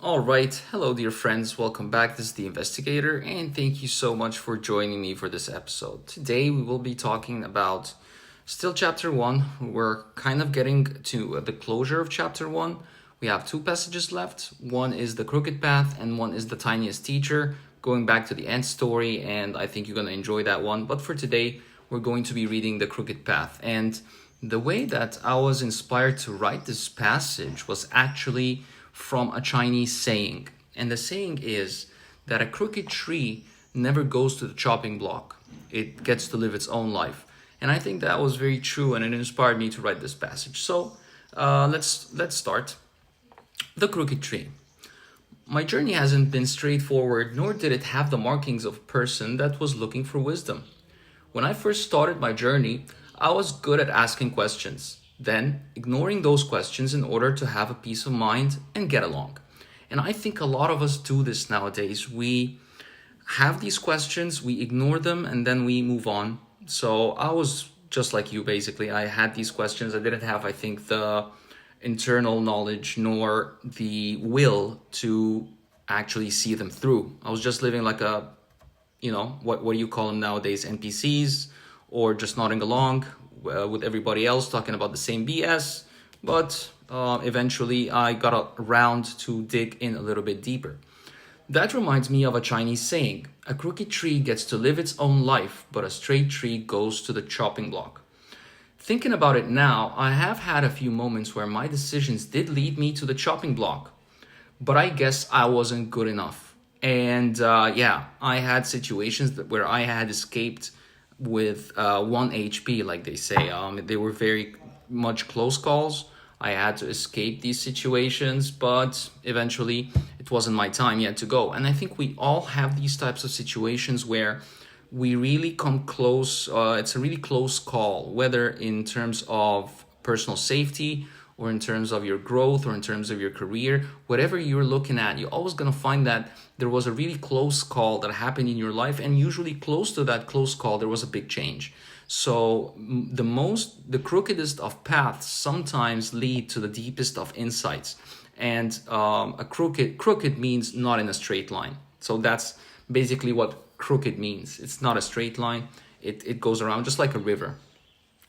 All right. Hello, dear friends. Welcome back. This is the Investigator, and thank you so much for joining me for this episode. Today, we will be talking about still chapter one. We're kind of getting to the closure of chapter one. We have two passages left. One is the crooked path, and one is the tiniest teacher, going back to the end story, and I think you're going to enjoy that one. But for today, we're going to be reading the crooked path. And the way that I was inspired to write this passage was actually from a Chinese saying. And the saying is that a crooked tree never goes to the chopping block. It gets to live its own life. And I think that was very true, and it inspired me to write this passage. So let's start. The crooked tree. My journey hasn't been straightforward, nor did it have the markings of a person that was looking for wisdom. When I first started my journey, I was good at asking questions, then ignoring those questions in order to have a peace of mind and get along. And I think a lot of us do this nowadays. We have these questions, we ignore them, and then we move on. So I was just like you, basically. I had these questions. I didn't have, I think, the internal knowledge nor the will to actually see them through. I was just living like a, what do you call them nowadays? NPCs, or just nodding along with everybody else talking about the same BS. But eventually I got around to dig in a little bit deeper. That reminds me of a Chinese saying: a crooked tree gets to live its own life, but a straight tree goes to the chopping block. Thinking about it now, I have had a few moments where my decisions did lead me to the chopping block, but I guess I wasn't good enough. And I had situations where I had escaped with 1 HP, like they say. They were very much close calls. I had to escape these situations, but eventually it wasn't my time yet to go. And I think we all have these types of situations where we really come close. It's a really close call, whether in terms of personal safety or in terms of your growth or in terms of your career. Whatever you're looking at, you're always going to find that there was a really close call that happened in your life, and usually close to that close call there was a big change. So the crookedest of paths sometimes lead to the deepest of insights. And a crooked means not in a straight line. So that's basically what crooked means. It's not a straight line. It goes around, just like a river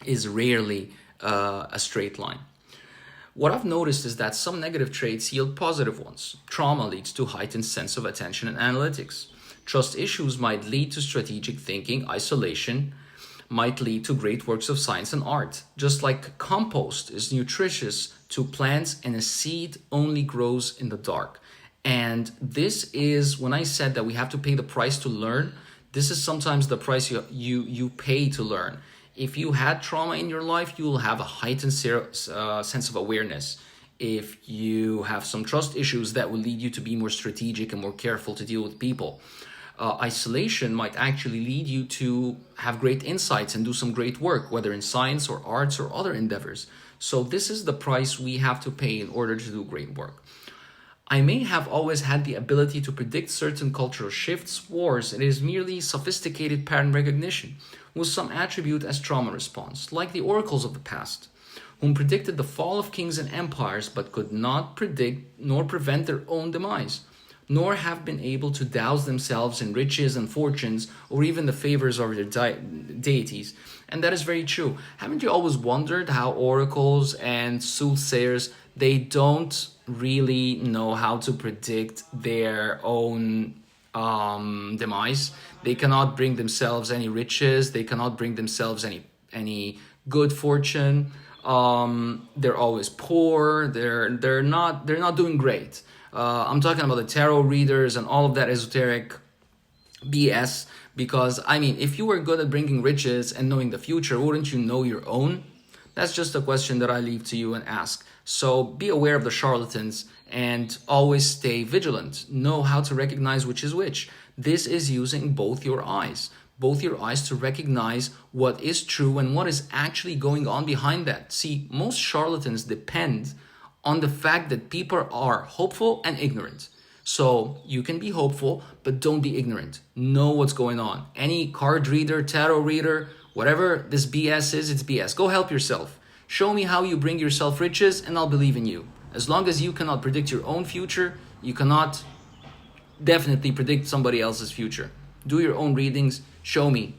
is rarely a straight line. What I've noticed is that some negative traits yield positive ones. Trauma leads to heightened sense of attention and analytics. Trust issues might lead to strategic thinking. Isolation might lead to great works of science and art. Just like compost is nutritious to plants and a seed only grows in the dark. And this is, when I said that we have to pay the price to learn, this is sometimes the price you pay to learn. If you had trauma in your life, you will have a heightened sense of awareness. If you have some trust issues, that will lead you to be more strategic and more careful to deal with people. Isolation might actually lead you to have great insights and do some great work, whether in science or arts or other endeavors. So this is the price we have to pay in order to do great work. I may have always had the ability to predict certain cultural shifts, wars. It is merely sophisticated pattern recognition, with some attribute as trauma response, like the oracles of the past, whom predicted the fall of kings and empires, but could not predict nor prevent their own demise, nor have been able to douse themselves in riches and fortunes, or even the favors of their deities. And that is very true. Haven't you always wondered how oracles and soothsayers, they don't really know how to predict their own demise? They cannot bring themselves any riches. They cannot bring themselves any good fortune. They're always poor. They're not doing great. I'm talking about the tarot readers and all of that esoteric BS. Because if you were good at bringing riches and knowing the future, wouldn't you know your own? That's just a question that I leave to you and ask. So be aware of the charlatans and always stay vigilant. Know how to recognize which is which. This is using both your eyes to recognize what is true and what is actually going on behind that. See, most charlatans depend on the fact that people are hopeful and ignorant. So you can be hopeful, but don't be ignorant. Know what's going on. Any card reader, tarot reader, whatever this BS is, it's BS. Go help yourself. Show me how you bring yourself riches and I'll believe in you. As long as you cannot predict your own future, You cannot definitely predict somebody else's future. Do your own readings, show me,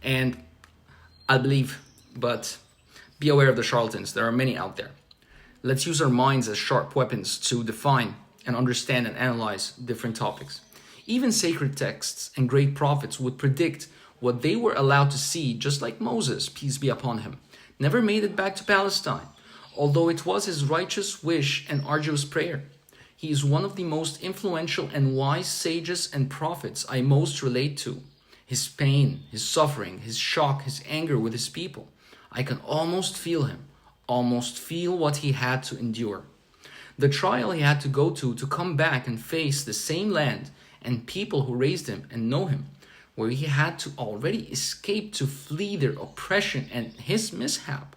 and I believe, but be aware of the charlatans. There are many out there. Let's use our minds as sharp weapons to define and understand and analyze different topics. Even sacred texts and great prophets would predict what they were allowed to see, just like Moses, peace be upon him, never made it back to Palestine, although it was his righteous wish and arduous prayer. He is one of the most influential and wise sages and prophets I most relate to. His pain, his suffering, his shock, his anger with his people. I can almost feel him, almost feel what he had to endure. The trial he had to go to come back and face the same land and people who raised him and know him, where he had to already escape to flee their oppression and his mishap.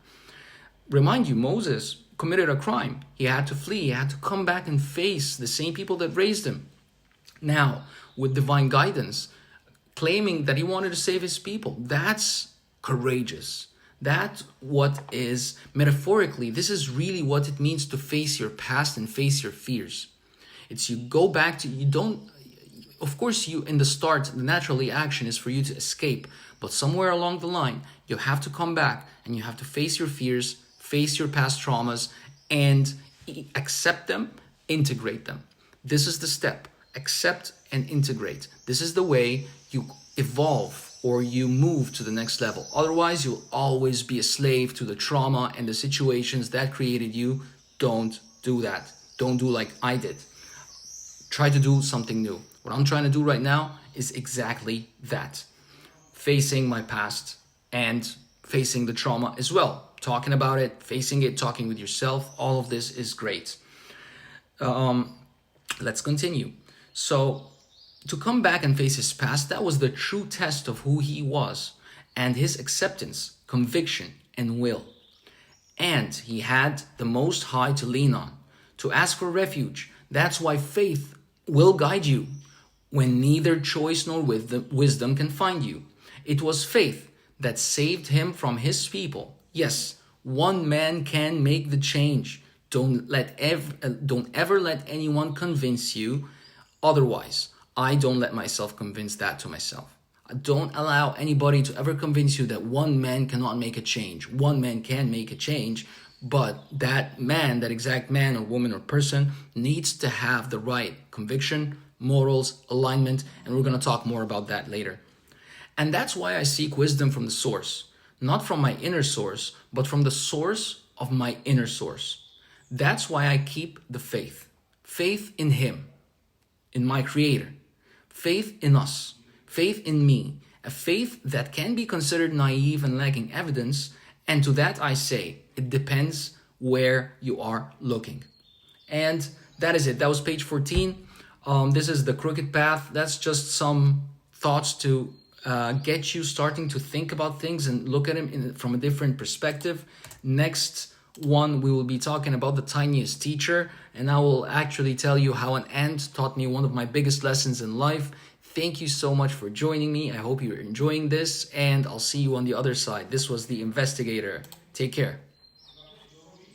Remind you, Moses committed a crime. He had to flee. He had to come back and face the same people that raised him. Now, with divine guidance, claiming that he wanted to save his people. That's courageous. That's what is, metaphorically, this is really what it means to face your past and face your fears. It's you go back to, you don't, of course, you in the start, the natural reaction is for you to escape. But somewhere along the line, you have to come back and you have to face your fears, face your past traumas, and accept them, integrate them. This is the step. Accept and integrate. This is the way you evolve or you move to the next level. Otherwise, you'll always be a slave to the trauma and the situations that created you. Don't do that. Don't do like I did. Try to do something new. What I'm trying to do right now is exactly that. Facing my past and facing the trauma as well. Talking about it, facing it, talking with yourself. All of this is great. Let's continue. So, to come back and face his past, that was the true test of who he was and his acceptance, conviction, and will. And he had the Most High to lean on, to ask for refuge. That's why faith will guide you when neither choice nor wisdom can find you. It was faith that saved him from his people. Yes, one man can make the change. Don't ever let anyone convince you otherwise. I don't let myself convince that to myself. Don't allow anybody to ever convince you that one man cannot make a change. One man can make a change, but that man, that exact man or woman or person needs to have the right conviction, morals, alignment, and we're going to talk more about that later. And that's why I seek wisdom from the source, not from my inner source, but from the source of my inner source. That's why I keep the faith. Faith in him, in my creator. Faith in us. Faith in me. A faith that can be considered naive and lacking evidence. And to that I say, it depends where you are looking. And that is it. That was page 14. This is the crooked path. That's just some thoughts to get you starting to think about things and look at them from a different perspective. Next one, we will be talking about the tiniest teacher, and I will actually tell you how an ant taught me one of my biggest lessons in life. Thank you so much for joining me. I hope you're enjoying this, and I'll see you on the other side. This was The Investigator. Take care.